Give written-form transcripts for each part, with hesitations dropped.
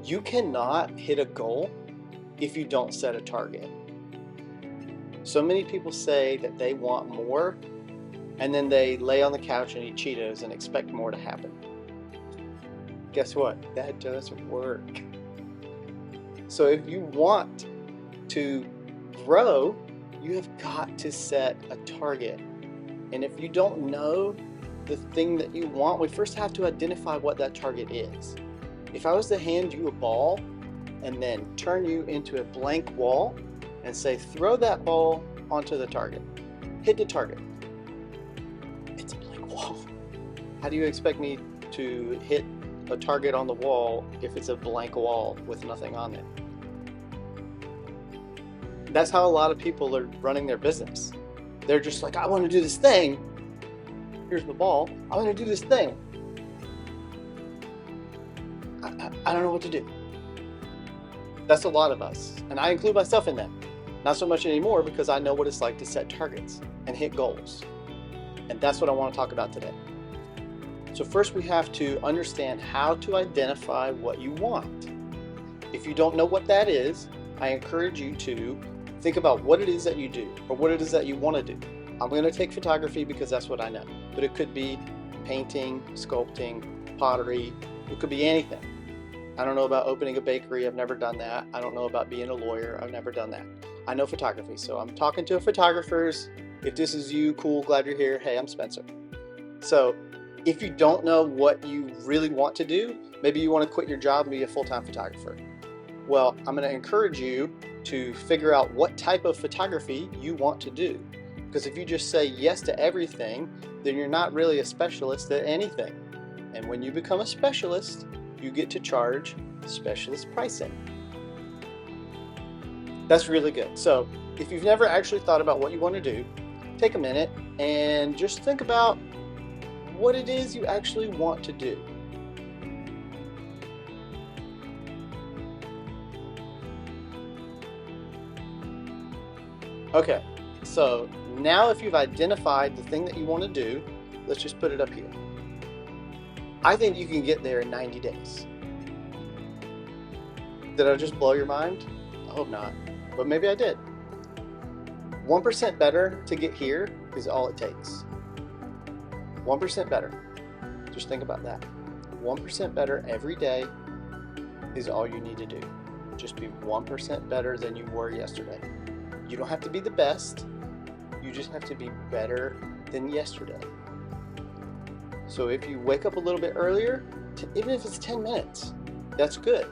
You cannot hit a goal if you don't set a target. So many people say that they want more, and then they lay on the couch and eat Cheetos and expect more to happen. Guess what? That doesn't work. So if you want to grow, you have got to set a target. And if you don't know the thing that you want, we first have to identify what that target is. If I was to hand you a ball and then turn you into a blank wall and say, throw that ball onto the target, hit the target. It's a blank wall. How do you expect me to hit a target on the wall if it's a blank wall with nothing on it? That's how a lot of people are running their business. They're just like, I want to do this thing. Here's the ball. I want to do this thing. I don't know what to do. That's a lot of us. And I include myself in that. Not so much anymore because I know what it's like to set targets and hit goals. And that's what I want to talk about today. So first we have to understand how to identify what you want. If you don't know what that is, I encourage you to think about what it is that you do or what it is that you want to do. I'm going to take photography because that's what I know. But it could be painting, sculpting, pottery. It could be anything. I don't know about opening a bakery. I've never done that. I don't know about being a lawyer. I've never done that. I know photography. So I'm talking to photographers. If this is you, cool, glad you're here. Hey, I'm Spencer. So if you don't know what you really want to do, maybe you want to quit your job and be a full-time photographer. Well, I'm going to encourage you to figure out what type of photography you want to do. Because if you just say yes to everything, then you're not really a specialist at anything. And when you become a specialist, you get to charge specialist pricing. That's really good. So if you've never actually thought about what you want to do, take a minute and just think about what it is you actually want to do. Okay, so now if you've identified the thing that you want to do, let's just put it up here. I think you can get there in 90 days. Did I just blow your mind? I hope not, but maybe I did. 1% better to get here is all it takes. 1% better. Just think about that. 1% better every day is all you need to do. Just be 1% better than you were yesterday. You don't have to be the best. You just have to be better than yesterday. So if you wake up a little bit earlier, even if it's 10 minutes, that's good.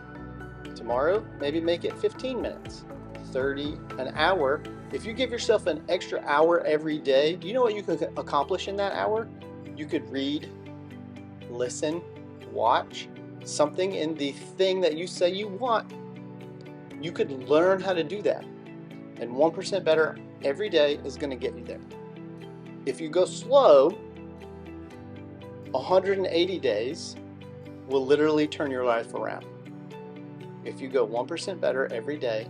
Tomorrow, maybe make it 15 minutes, 30, an hour. If you give yourself an extra hour every day, do you know what you could accomplish in that hour? You could read, listen, watch something in the thing that you say you want. You could learn how to do that. And 1% better every day is going to get you there. If you go slow, 180 days will literally turn your life around. If you go 1% better every day,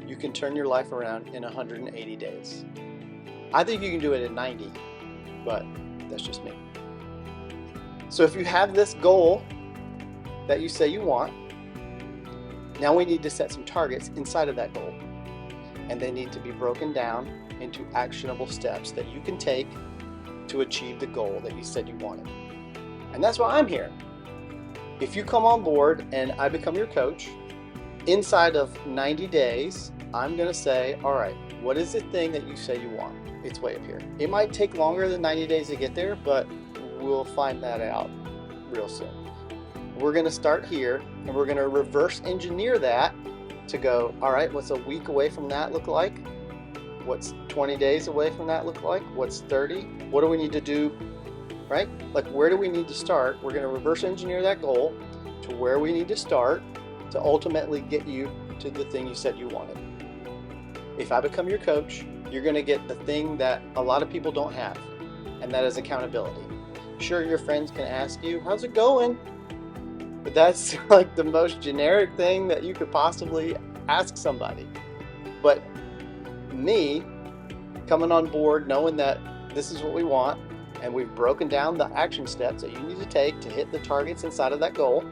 you can turn your life around in 180 days. I think you can do it in 90, but that's just me. So if you have this goal that you say you want, now we need to set some targets inside of that goal. And they need to be broken down into actionable steps that you can take to achieve the goal that you said you wanted. And that's why I'm here. If you come on board and I become your coach, inside of 90 days, I'm going to say, all right, what is the thing that you say you want? It's way up here. It might take longer than 90 days to get there, but we'll find that out real soon. We're going to start here and we're going to reverse engineer that to go, all right, what's a week away from that look like? What's 20 days away from that look like? What's 30? What do we need to do, right? Like, where do we need to start? We're going to reverse engineer that goal to where we need to start to ultimately get you to the thing you said you wanted. If I become your coach, you're going to get the thing that a lot of people don't have, and that is accountability. Sure, your friends can ask you, how's it going? But that's like the most generic thing that you could possibly ask somebody. But me coming on board, knowing that this is what we want, and we've broken down the action steps that you need to take to hit the targets inside of that goal,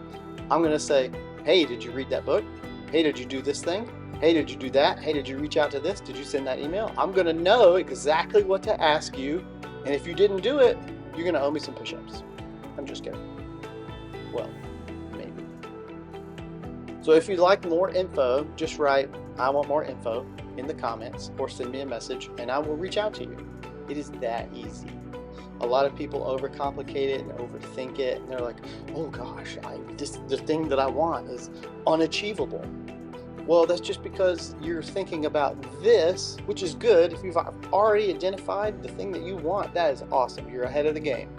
I'm going to say, Hey, did you read that book? Hey, did you do this thing? Hey, did you do that? Hey, did you reach out to this? Did you send that email? I'm going to know exactly what to ask you. And if you didn't do it, you're going to owe me some push-ups. I'm just kidding. Well, maybe. So if you'd like more info, just write, I want more info in the comments or send me a message and I will reach out to you. It is that easy. A lot of people overcomplicate it and overthink it. And they're like, oh gosh, the thing that I want is unachievable. Well, that's just because you're thinking about this, which is good. If you've already identified the thing that you want, that is awesome. You're ahead of the game.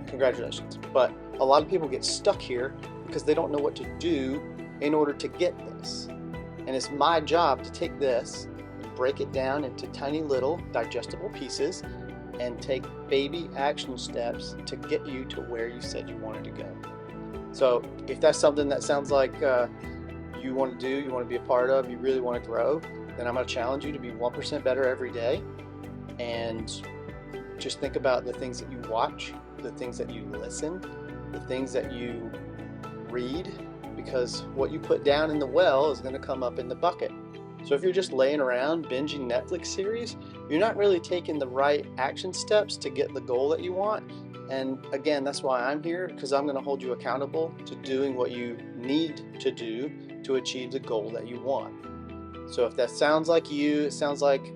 Congratulations. But a lot of people get stuck here because they don't know what to do in order to get this. And it's my job to take this and break it down into tiny little digestible pieces and take baby action steps to get you to where you said you wanted to go. So if that's something that sounds like you want to do, you want to be a part of, you really want to grow, then I'm going to challenge you to be 1% better every day. And just think about the things that you watch, the things that you listen, the things that you read, because what you put down in the well is going to come up in the bucket. So if you're just laying around binging Netflix series, you're not really taking the right action steps to get the goal that you want. And again, that's why I'm here, because I'm going to hold you accountable to doing what you need to do to achieve the goal that you want. So if that sounds like you, it sounds like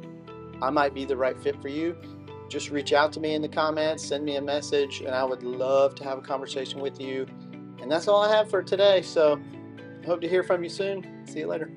I might be the right fit for you, just reach out to me in the comments, send me a message, and I would love to have a conversation with you. And that's all I have for today. So I hope to hear from you soon. See you later.